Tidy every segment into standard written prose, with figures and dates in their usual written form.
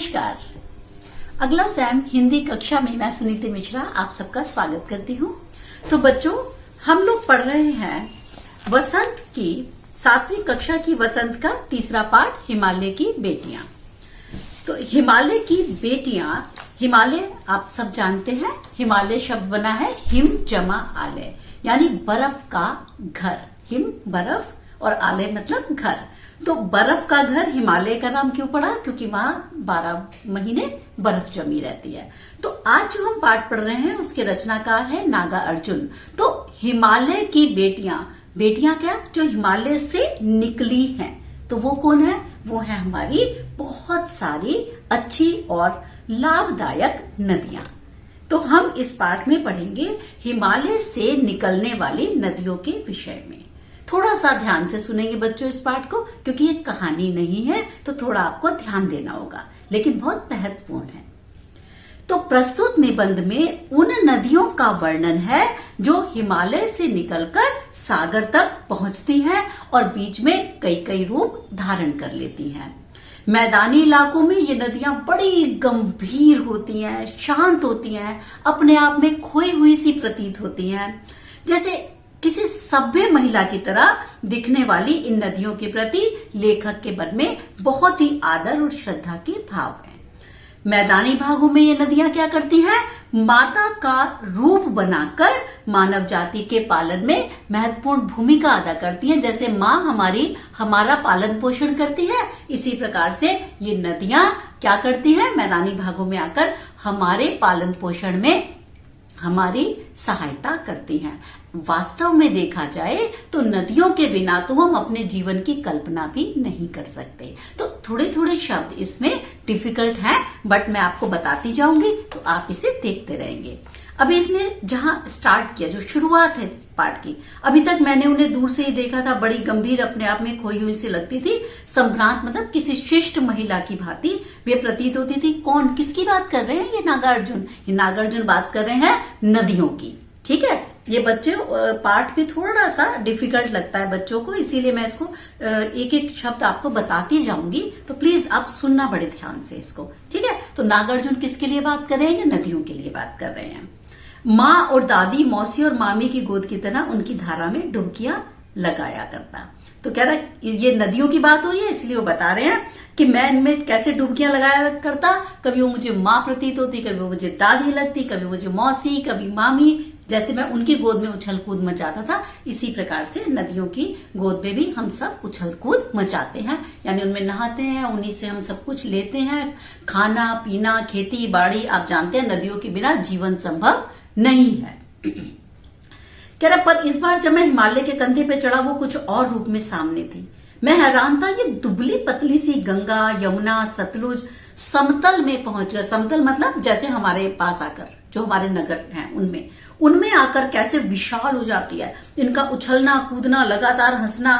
नमस्कार। अगला सैम हिंदी कक्षा में मैं सुनीति मिश्रा आप सबका स्वागत करती हूँ। तो बच्चों, हम लोग पढ़ रहे हैं वसंत की 7वीं कक्षा की वसंत का तीसरा पाठ हिमालय की बेटियां। तो हिमालय की बेटियां, हिमालय आप सब जानते हैं, हिमालय शब्द बना है हिम जमा आलय, यानी बर्फ का घर। हिम बर्फ और आलय मतलब घर। तो बर्फ का घर हिमालय का नाम क्यों पड़ा? क्योंकि वहां 12 महीने बर्फ जमी रहती है। तो आज जो हम पाठ पढ़ रहे हैं उसके रचनाकार है नागार्जुन। तो हिमालय की बेटियां, बेटियां क्या? जो हिमालय से निकली हैं। तो वो कौन है? वो है हमारी बहुत सारी अच्छी और लाभदायक नदियां। तो हम इस पाठ में पढ़ेंगे हिमालय से निकलने वाली नदियों के विषय में। थोड़ा सा ध्यान से सुनेंगे बच्चों इस पाठ को, क्योंकि ये कहानी नहीं है, तो थोड़ा आपको ध्यान देना होगा, लेकिन बहुत महत्वपूर्ण है। तो प्रस्तुत निबंध में उन नदियों का वर्णन है जो हिमालय से निकलकर सागर तक पहुंचती हैं और बीच में कई कई रूप धारण कर लेती हैं। मैदानी इलाकों में ये नदियां बड़ी गंभीर होती हैं, शांत होती हैं, अपने आप में खोई हुई सी प्रतीत होती हैं, जैसे किसी सभ्य महिला की तरह दिखने वाली इन नदियों के प्रति लेखक के मन में बहुत ही आदर और श्रद्धा के भाव है। मैदानी भागों में ये नदियां क्या करती हैं? माता का रूप बनाकर मानव जाति के पालन में महत्वपूर्ण भूमिका अदा करती हैं। जैसे माँ हमारा पालन पोषण करती है, इसी प्रकार से ये नदियां क्या करती हैं? मैदानी भागों में आकर हमारे पालन पोषण में हमारी सहायता करती हैं। वास्तव में देखा जाए तो नदियों के बिना तो हम अपने जीवन की कल्पना भी नहीं कर सकते। तो थोड़े थोड़े शब्द इसमें डिफिकल्ट हैं, बट मैं आपको बताती जाऊंगी, तो आप इसे देखते रहेंगे। अभी इसने जहां स्टार्ट किया, जो शुरुआत है पाठ की, अभी तक मैंने उन्हें दूर से ही देखा था, बड़ी गंभीर, अपने आप में खोई हुई सी लगती थी, संभ्रांत मतलब किसी शिष्ट महिला की भांति वे प्रतीत होती थी। कौन, किसकी बात कर रहे हैं? ये नागार्जुन। ये नागार्जुन बात कर रहे हैं नदियों की। ठीक है, ये बच्चे पाठ भी थोड़ा सा डिफिकल्ट लगता है बच्चों को, इसीलिए मैं इसको एक एक शब्द आपको बताती जाऊंगी, तो प्लीज आप सुनना बड़े ध्यान से इसको। ठीक है, तो नागार्जुन किसके लिए बात कर रहे हैं? नदियों के लिए बात कर रहे हैं। माँ और दादी, मौसी और मामी की गोद की तरह उनकी धारा में डुबकियां लगाया करता। तो कह रहा है ये नदियों की बात हो रही है, इसलिए वो बता रहे हैं कि मैं इनमें कैसे डुबकियां लगाया करता। कभी वो मुझे माँ प्रतीत होती, कभी वो मुझे दादी लगती, कभी मुझे मौसी, कभी मामी, जैसे मैं उनकी गोद में उछल कूद मचाता था, इसी प्रकार से नदियों की गोद में भी हम सब उछल कूद मचाते हैं, यानी उनमें नहाते हैं, उन्हीं से हम सब कुछ लेते हैं, खाना पीना, खेती बाड़ी। आप जानते हैं नदियों के बिना जीवन संभव नहीं है। कह रहा, पर इस बार जब मैं हिमालय के कंधे पे चढ़ा, वो कुछ और रूप में सामने थी। मैं हैरान था, ये दुबली पतली सी गंगा, यमुना, सतलुज समतल में पहुंच गया। समतल मतलब जैसे हमारे पास आकर, जो हमारे नगर हैं उनमें आकर कैसे विशाल हो जाती है। इनका उछलना कूदना, लगातार हंसना,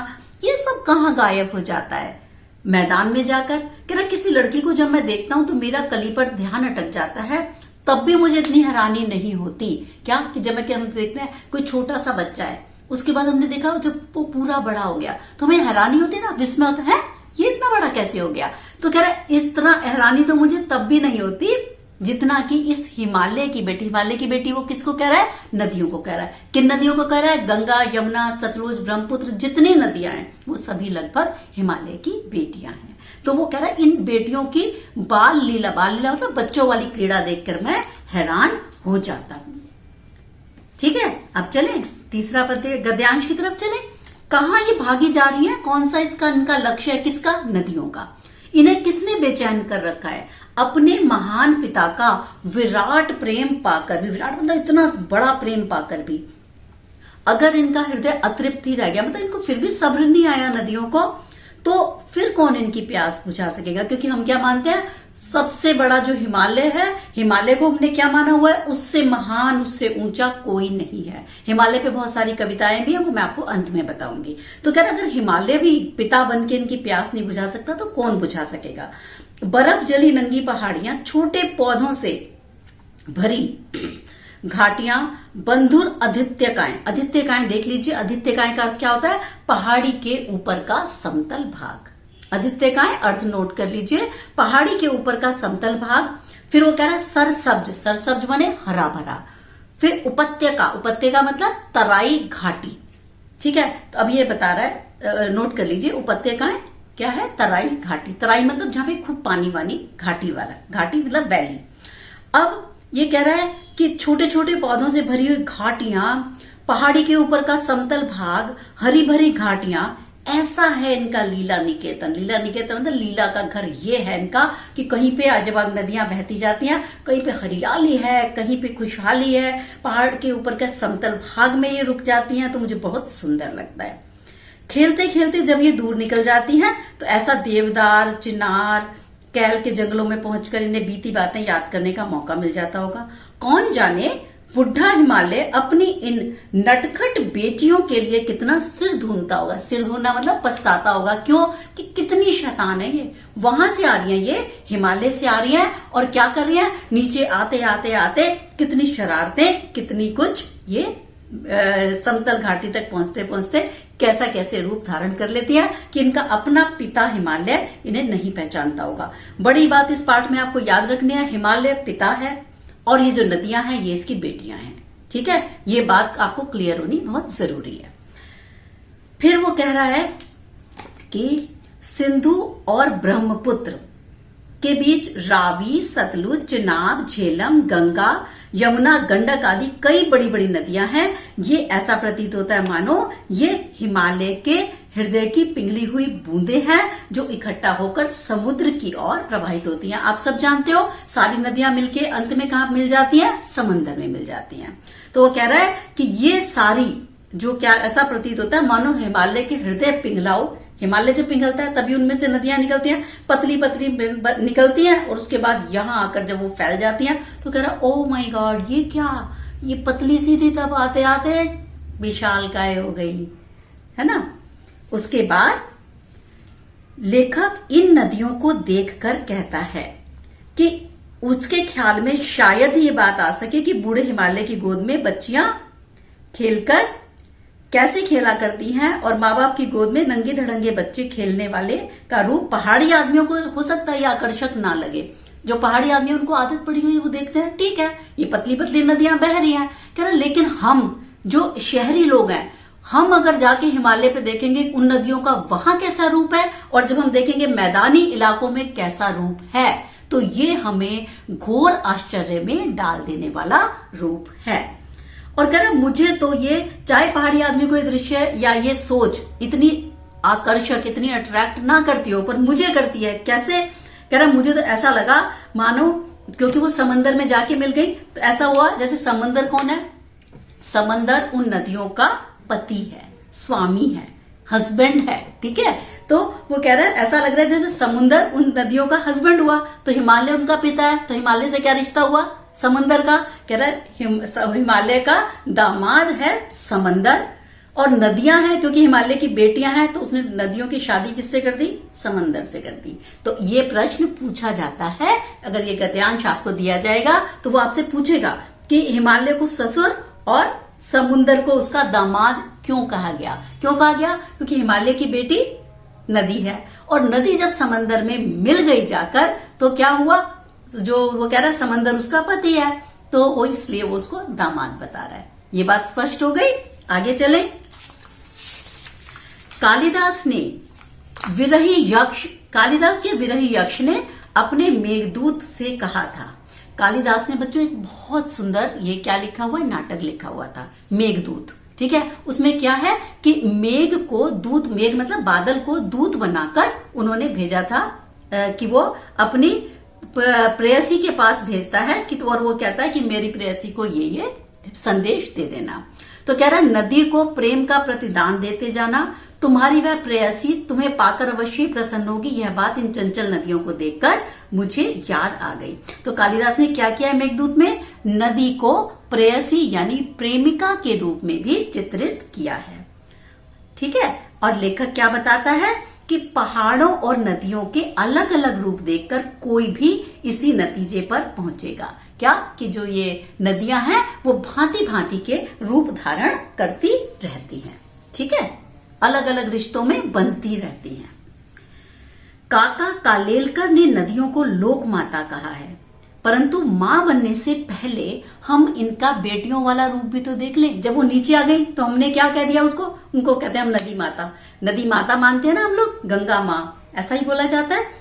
ये सब कहाँ गायब हो जाता है? मैदान में जाकर। कह रहा, किसी लड़की को जब मैं देखता हूं तो मेरा कली पर ध्यान अटक जाता है, तब भी मुझे इतनी हैरानी नहीं होती। क्या कि जब हम देखते हैं कोई छोटा सा बच्चा है, उसके बाद हमने देखा जब वो पूरा बड़ा हो गया, तो हमें हैरानी होती है ना, विस्मय होता है, ये इतना बड़ा कैसे हो गया? तो कह रहा है इस तरह हैरानी तो मुझे तब भी नहीं होती जितना कि इस हिमालय की बेटी। हिमालय की बेटी वो किसको कह रहा है? नदियों को कह रहा है। किन नदियों को कह रहा है? गंगा, यमुना, सतलुज, ब्रह्मपुत्र, जितनी नदियां हैं वो सभी लगभग हिमालय की बेटियां हैं। तो वो कह रहा है इन बेटियों की बाल लीला मतलब बच्चों वाली क्रीड़ा देखकर मैं हैरान हो जाता हूं। ठीक है, अब चलें तीसरा गद्यांश की तरफ चलें। कहां ये भागी जा रही है? कौन सा इनका लक्ष्य है? किसका? नदियों का। इन्हें किसने बेचैन कर रखा है? अपने महान पिता का विराट प्रेम पाकर भी, विराट मतलब इतना बड़ा प्रेम पाकर भी अगर इनका हृदय अतृप्त ही रह गया, मतलब इनको फिर भी सब्र नहीं आया नदियों को, तो फिर कौन इनकी प्यास बुझा सकेगा? क्योंकि हम क्या मानते हैं, सबसे बड़ा जो हिमालय है, हिमालय को हमने क्या माना हुआ है? उससे महान, उससे ऊंचा कोई नहीं है। हिमालय पे बहुत सारी कविताएं भी हैं, वो मैं आपको अंत में बताऊंगी। तो कह रहा, अगर हिमालय भी पिता बन के इनकी प्यास नहीं बुझा सकता, तो कौन बुझा सकेगा? बर्फ जली नंगी पहाड़ियां, छोटे पौधों से भरी घाटियां, बंधुर आदित्यकाएं। आदित्यकाएं देख लीजिए, आदित्यकाएं का अर्थ क्या होता है? पहाड़ी के ऊपर का समतल भाग। आदित्य का है, अर्थ नोट कर लीजिए। पहाड़ी के ऊपर का समतल भाग, फिर वो कह रहा है सरसब्ज, सरसब्ज माने हरा भरा। फिर उपत्यका, उपत्यका मतलब तराई घाटी, ठीक है। तो अब ये बता रहा है, नोट कर लीजिए, उपत्यकाएं क्या है, तराई घाटी। तराई मतलब जहां पे खूब पानी वानी, घाटी वाला, घाटी मतलब वैली। अब ये कह रहा है कि छोटे छोटे पौधों से भरी हुई घाटियां, पहाड़ी के ऊपर का समतल भाग, हरी भरी घाटियां, ऐसा है इनका लीला निकेतन। लीला निकेतन मतलब लीला का घर ये है इनका, कि कहीं पे अजब नदियां बहती जाती हैं, कहीं पे हरियाली है, कहीं पे खुशहाली है, पहाड़ के ऊपर के समतल भाग में ये रुक जाती हैं, तो मुझे बहुत सुंदर लगता है। खेलते खेलते जब ये दूर निकल जाती हैं तो ऐसा देवदार, चिनार, कैल के जंगलों में पहुंचकर इन्हें बीती बातें याद करने का मौका मिल जाता होगा। कौन जाने बुढ़ा हिमालय अपनी इन नटखट बेटियों के लिए कितना सिर धूनता होगा। सिर धूनना मतलब पछताता होगा, क्यों कि कितनी शैतान है ये। वहां से आ रही है, ये हिमालय से आ रही है, और क्या कर रही है, नीचे आते आते आते कितनी शरारतें, कितनी कुछ ये समतल घाटी तक पहुंचते पहुंचते कैसा कैसे रूप धारण कर लेती है कि इनका अपना पिता हिमालय इन्हें नहीं पहचानता होगा। बड़ी बात इस पार्ट में आपको याद रखनी है, हिमालय पिता है और ये जो नदियां हैं ये इसकी बेटियां हैं, ठीक है। ये बात आपको क्लियर होनी बहुत जरूरी है। फिर वो कह रहा है कि सिंधु और ब्रह्मपुत्र के बीच रावी, सतलुज, चिनाब, झेलम, गंगा, यमुना, गंडक आदि कई बड़ी बड़ी नदियां हैं। ये ऐसा प्रतीत होता है मानो ये हिमालय के हृदय की पिघली हुई बूंदें हैं जो इकट्ठा होकर समुद्र की ओर प्रवाहित होती हैं। आप सब जानते हो सारी नदियां मिलके अंत में कहां मिल जाती हैं, समंदर में मिल जाती हैं। तो वो कह रहा है कि ये सारी जो क्या ऐसा प्रतीत होता है मानो हिमालय के हृदय पिघलाओ। हिमालय जब पिघलता है तभी उनमें से नदियां निकलती हैं, पतली पतली निकलती हैं, और उसके बाद यहां आकर जब वो फैल जाती हैं तो कह रहा ओ माय गॉड, ये क्या, ये पतली सी थी तब आते आते विशालकाय हो गई, है ना। उसके बाद लेखक इन नदियों को देखकर कहता है कि उसके ख्याल में शायद ये बात आ सके कि बूढ़े हिमालय की गोद में बच्चियां खेलकर कैसे खेला करती हैं, और माँ बाप की गोद में नंगे धड़ंगे बच्चे खेलने वाले का रूप पहाड़ी आदमियों को हो सकता है आकर्षक ना लगे। जो पहाड़ी आदमी उनको आदत पड़ी हुई वो देखते हैं, ठीक है ये पतली पतली नदियां बह रही हैं, कह रहे लेकिन हम जो शहरी लोग हैं, हम अगर जाके हिमालय पे देखेंगे उन नदियों का वहां कैसा रूप है, और जब हम देखेंगे मैदानी इलाकों में कैसा रूप है, तो ये हमें घोर आश्चर्य में डाल देने वाला रूप है। और कह रहा मुझे तो ये, चाहे पहाड़ी आदमी को ये दृश्य या ये सोच इतनी आकर्षक, इतनी अट्रैक्ट ना करती हो, पर मुझे करती है। कैसे, कह रहा मुझे तो ऐसा लगा मानो, क्योंकि वो समंदर में जाके मिल गई, तो ऐसा हुआ जैसे समंदर कौन है, समंदर उन नदियों का पति है, स्वामी है, हस्बैंड है, ठीक है। तो वो कह रहा है ऐसा लग रहा है जैसे समुंदर उन नदियों का हस्बैंड हुआ, तो हिमालय उनका पिता है, तो हिमालय से क्या रिश्ता हुआ, समंदर का। कह रहा है हिमालय का दामाद है समंदर, और नदियां हैं क्योंकि हिमालय की बेटियां हैं, तो उसने नदियों की शादी किससे कर दी, समंदर से कर दी। तो ये प्रश्न पूछा जाता है, अगर ये गद्यांश आपको दिया जाएगा तो वो आपसे पूछेगा कि हिमालय को ससुर और समुंदर को उसका दामाद क्यों कहा गया। क्यों कहा गया, क्योंकि हिमालय की बेटी नदी है, और नदी जब समंदर में मिल गई जाकर तो क्या हुआ, जो वो कह रहा है समंदर उसका पति है, तो वो इसलिए वो उसको दामाद बता रहा है। ये बात स्पष्ट हो गई। आगे चले। कालिदास के विरही यक्ष ने अपने मेघदूत से कहा था। कालिदास ने बच्चों एक बहुत सुंदर, ये क्या लिखा हुआ है, नाटक लिखा हुआ था मेघदूत, ठीक है। उसमें क्या है कि मेघ को दूत, मेघ मतलब बादल को दूत बनाकर उन्होंने भेजा था कि वो अपनी प्रेयसी के पास भेजता है कि, और वो कहता है कि मेरी प्रेयसी को ये संदेश दे देना। तो कह रहा नदी को प्रेम का प्रतिदान देते जाना, तुम्हारी वह प्रेयसी तुम्हें पाकर अवश्य प्रसन्न होगी। यह बात इन चंचल नदियों को देखकर मुझे याद आ गई। तो कालिदास ने क्या किया है मेघदूत में, नदी को प्रेयसी यानी प्रेमिका के रूप में भी चित्रित किया है, ठीक है। और लेखक क्या बताता है कि पहाड़ों और नदियों के अलग अलग रूप देखकर कोई भी इसी नतीजे पर पहुंचेगा, क्या कि जो ये नदियां हैं वो भांति भांति के रूप धारण करती रहती हैं, ठीक है, अलग अलग रिश्तों में बंधती रहती हैं। काका कालेलकर ने नदियों को लोक माता कहा है, परंतु मां बनने से पहले हम इनका बेटियों वाला रूप भी तो देख लें। जब वो नीचे आ गई तो हमने क्या कह दिया उसको, उनको कहते हैं हम नदी माता। नदी माता मानते हैं ना हम लोग, गंगा माँ ऐसा ही बोला जाता है।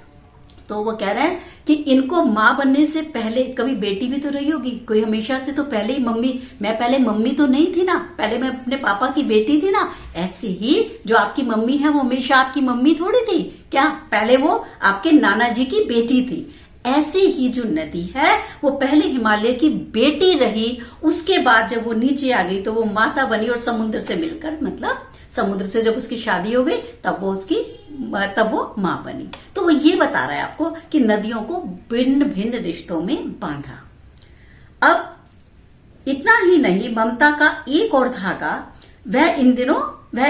तो वो कह रहे हैं कि इनको माँ बनने से पहले कभी बेटी भी तो रही होगी कोई, हमेशा से तो पहले ही मम्मी, मैं पहले मम्मी तो नहीं थी ना, पहले मैं अपने पापा की बेटी थी ना। ऐसे ही जो आपकी मम्मी है वो हमेशा आपकी मम्मी थोड़ी थी क्या, पहले वो आपके नाना जी की बेटी थी। ऐसे ही जो नदी है वो पहले हिमालय की बेटी रही, उसके बाद जब वो नीचे आ गई तो वो माता बनी और समुद्र से मिलकर, मतलब समुद्र से जब उसकी शादी हो गई तब वो मां बनी। तो वो ये बता रहा है आपको कि नदियों को भिन्न भिन्न रिश्तों में बांधा। अब इतना ही नहीं, ममता का एक और धागा वह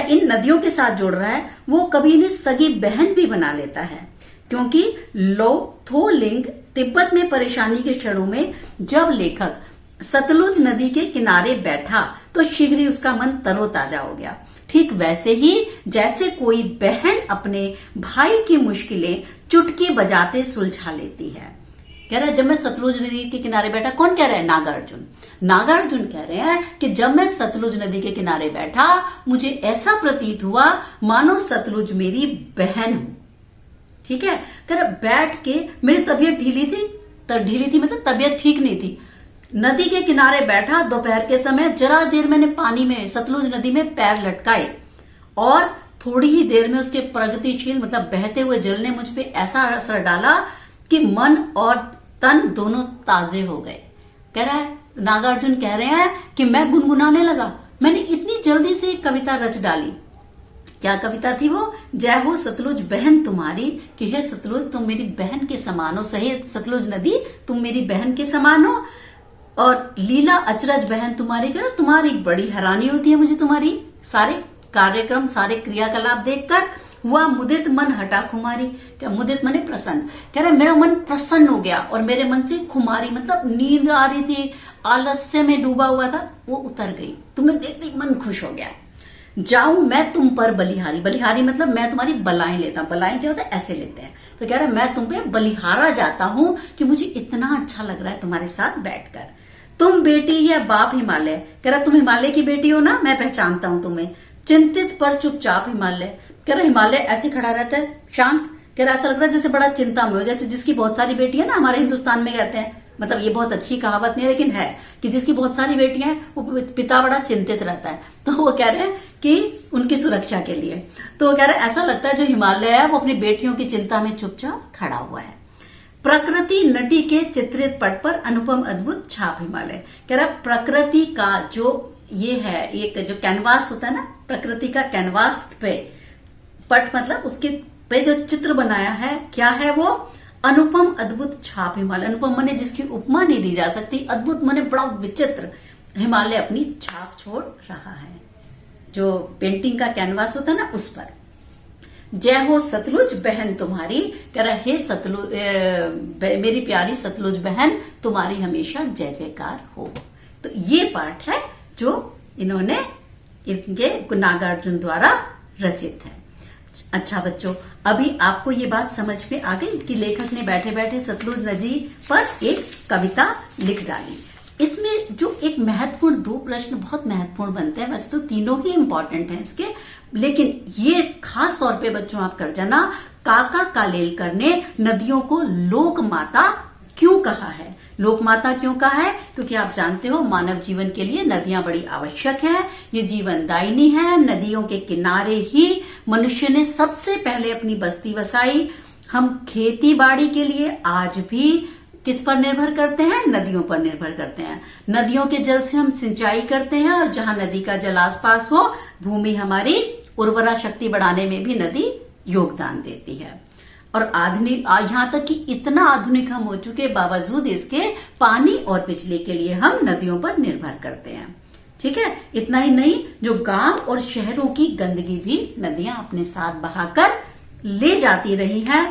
इन नदियों के साथ जोड़ रहा है, वो कभी इन्हें सगी बहन भी बना लेता है। क्योंकि लोथोलिंग तिब्बत में परेशानी के क्षणों में जब लेखक सतलुज नदी के किनारे बैठा तो शीघ्र ही उसका मन तरोताजा हो गया। ठीक वैसे ही जैसे कोई बहन अपने भाई की मुश्किलें चुटकी बजाते सुलझा लेती है। कह रहा है जब मैं सतलुज नदी के किनारे बैठा, कौन कह रहा है, नागार्जुन। नागार्जुन कह रहे हैं कि जब मैं सतलुज नदी के किनारे बैठा मुझे ऐसा प्रतीत हुआ मानो सतलुज मेरी बहन हो। ठीक है, कह रहा बैठ के मेरी तबीयत ढीली थी मतलब तबीयत ठीक नहीं थी। नदी के किनारे बैठा, दोपहर के समय जरा देर मैंने पानी में सतलुज नदी में पैर लटकाए और थोड़ी ही देर में उसके प्रगतिशील मतलब बहते हुए जल ने मुझ पे ऐसा असर डाला कि मन और तन दोनों ताजे हो गए। कह रहा है नागार्जुन कह रहे हैं कि मैं गुनगुनाने लगा, मैंने इतनी जल्दी से एक कविता रच डाली। क्या कविता थी वो, जय हो सतलुज बहन तुम्हारी, कि हे सतलुज तुम मेरी बहन के समान हो, सही सतलुज नदी तुम मेरी बहन के समान हो, और लीला अचरज बहन तुम्हारी, कह तुम्हारी बड़ी हैरानी होती है मुझे तुम्हारी सारे कार्यक्रम सारे क्रियाकलाप देखकर। हुआ मुदित मन हटा खुमारी, क्या मुदित मने प्रसन्न, कह रहे मेरा मन प्रसन्न हो गया और मेरे मन से खुमारी मतलब नींद आ रही थी, आलस्य में डूबा हुआ था, वो उतर गई। तुम्हें देखते मन खुश हो गया। जाऊं मैं तुम पर बलिहारी, बलिहारी मतलब मैं तुम्हारी बलाएं लेता हूं। बलाएं क्या होता है, ऐसे लेते हैं। तो कह रहा है मैं तुम पे बलिहारा जाता हूं कि मुझे इतना अच्छा लग रहा है तुम्हारे साथ बैठकर। तुम बेटी या बाप हिमालय, कह रहा तुम हिमालय की बेटी हो ना, मैं पहचानता हूं तुम्हें। चिंतित पर चुपचाप हिमालय, कह रहा हिमालय ऐसे खड़ा रहता है शांत, कह रहा ऐसा लग रहा है जैसे बड़ा चिंता में हो, जैसे जिसकी बहुत सारी बेटी है ना, हमारे हिंदुस्तान में कहते हैं, मतलब ये बहुत अच्छी कहावत नहीं है लेकिन है कि जिसकी बहुत सारी बेटियां हैं वो पिता बड़ा चिंतित रहता है। तो वो कह रहे हैं कि उनकी सुरक्षा के लिए, तो वो कह रहे हैं ऐसा लगता है जो हिमालय है वो अपनी बेटियों की चिंता में चुपचाप खड़ा हुआ है। प्रकृति नटी के चित्रित पट पर अनुपम अद्भुत छाप हिमालय, कह रहा प्रकृति का जो ये है एक जो कैनवास होता है ना, प्रकृति का कैनवास पे पट मतलब उसके पे जो चित्र बनाया है, क्या है वो, अनुपम अद्भुत छाप हिमालय। अनुपम मने जिसकी उपमा नहीं दी जा सकती, अद्भुत मने बड़ा विचित्र, हिमालय अपनी छाप छोड़ रहा है। जो पेंटिंग का कैनवास होता है ना उस पर। जय हो सतलुज बहन तुम्हारी, कह रहा हे सतलुज मेरी प्यारी सतलुज बहन तुम्हारी हमेशा जय जयकार हो। तो ये पाठ है जो इन्होंने इनके नागार्जुन द्वारा रचित है। अच्छा बच्चों, अभी आपको ये बात समझ में आ गई कि लेखक ने बैठे बैठे सतलुज नदी पर एक कविता लिख डाली। इसमें जो एक महत्वपूर्ण दो प्रश्न बहुत महत्वपूर्ण बनते हैं, वैसे तो तीनों ही इंपॉर्टेंट हैं इसके, लेकिन ये खास तौर पे बच्चों आप कर जाना, काका कालेलकर ने नदियों को लोक माता क्यों कहा है। लोक माता क्यों कहा है, क्योंकि आप जानते हो मानव जीवन के लिए नदियां बड़ी आवश्यक है, ये जीवनदायिनी है। नदियों के किनारे ही मनुष्य ने सबसे पहले अपनी बस्ती बसाई। हम खेती बाड़ी के लिए आज भी किस पर निर्भर करते हैं, नदियों पर निर्भर करते हैं। नदियों के जल से हम सिंचाई करते हैं और जहां नदी का जल आसपास हो, भूमि हमारी उर्वरा शक्ति बढ़ाने में भी नदी योगदान देती है। और आधुनिक यहां तक कि इतना आधुनिक हम हो चुके बावजूद इसके पानी और बिजली के लिए हम नदियों पर निर्भर करते हैं। ठीक है, इतना ही नहीं, जो गांव और शहरों की गंदगी भी नदियां अपने साथ बहाकर ले जाती रही हैं,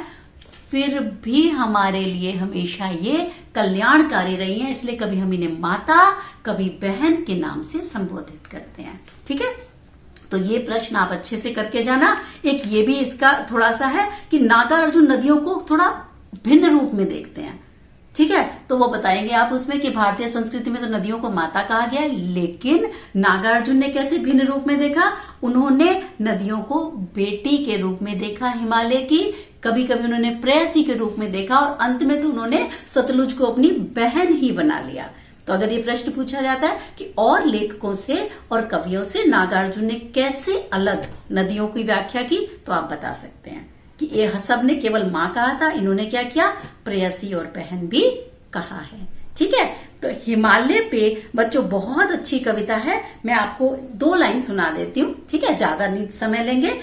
फिर भी हमारे लिए हमेशा ये कल्याणकारी रही हैं। इसलिए कभी हम इन्हें माता कभी बहन के नाम से संबोधित करते हैं। ठीक है, तो ये प्रश्न आप अच्छे से करके जाना। एक ये भी इसका थोड़ा सा है कि नागार्जुन नदियों को थोड़ा भिन्न रूप में देखते हैं, ठीक है। तो वो बताएंगे आप उसमें कि भारतीय संस्कृति में तो नदियों को माता कहा गया है, लेकिन नागार्जुन ने कैसे भिन्न रूप में देखा। उन्होंने नदियों को बेटी के रूप में देखा हिमालय की, कभी कभी उन्होंने प्रेयसी के रूप में देखा, और अंत में तो उन्होंने सतलुज को अपनी बहन ही बना लिया। तो अगर ये प्रश्न पूछा जाता है कि और लेखकों से और कवियों से नागार्जुन ने कैसे अलग नदियों की व्याख्या की, तो आप बता सकते हैं कि ये सब ने केवल मां कहा था, इन्होंने क्या किया, प्रेयसी और बहन भी कहा है, ठीक है। तो हिमालय पे बच्चों बहुत अच्छी कविता है, मैं आपको 2 लाइन सुना देती हूँ, ठीक है, ज्यादा नहीं समय लेंगे।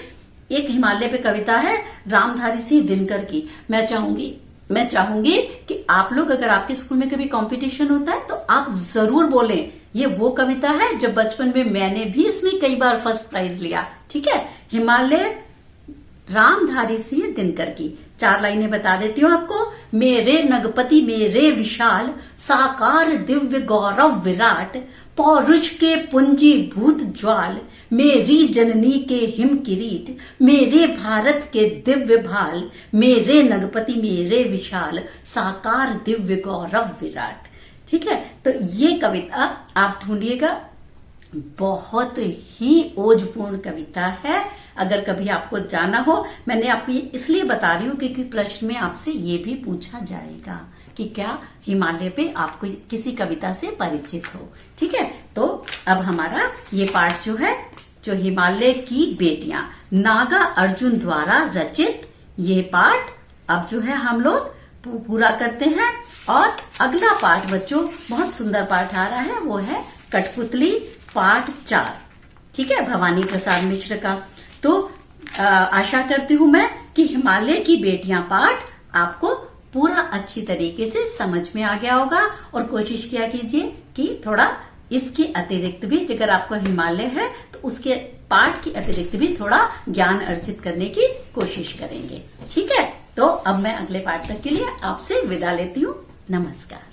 एक हिमालय पे कविता है रामधारी सिंह दिनकर की। मैं चाहूंगी कि आप लोग, अगर आपके स्कूल में कभी कंपटीशन होता है तो आप जरूर बोलें। ये वो कविता है जब बचपन में मैंने भी इसमें कई बार फर्स्ट प्राइज लिया, ठीक है। हिमालय रामधारी सिंह दिनकर की 4 लाइनें बता देती हूँ आपको। मेरे नगपति मेरे विशाल, साकार दिव्य गौरव विराट, पौरुष के पुंजी भूत ज्वाल, मेरी जननी के हिम किरीट, मेरे भारत के दिव्य भाल, मेरे नगपति मेरे विशाल, साकार दिव्य गौरव विराट, ठीक है। तो ये कविता आप ढूंढिएगा, बहुत ही ओजपूर्ण कविता है। अगर कभी आपको जाना हो, मैंने आपको ये इसलिए बता रही हूँ क्योंकि प्रश्न में आपसे ये भी पूछा जाएगा कि क्या हिमालय पे आपको किसी कविता से परिचित हो, ठीक है। तो अब हमारा ये पाठ जो है, जो हिमालय की बेटियां, नागा अर्जुन द्वारा रचित ये पाठ अब जो है हम लोग पूरा करते हैं। और अगला पाठ बच्चों बहुत सुंदर पाठ आ रहा है, वो है कठपुतली पाठ 4, ठीक है, भवानी प्रसाद मिश्र का। तो आशा करती हूं मैं कि हिमालय की बेटियां पाठ आपको पूरा अच्छी तरीके से समझ में आ गया होगा, और कोशिश किया कीजिए कि थोड़ा इसके अतिरिक्त भी, अगर आपको हिमालय है तो उसके पाठ के अतिरिक्त भी थोड़ा ज्ञान अर्जित करने की कोशिश करेंगे, ठीक है। तो अब मैं अगले पाठ तक के लिए आपसे विदा लेती हूँ। नमस्कार।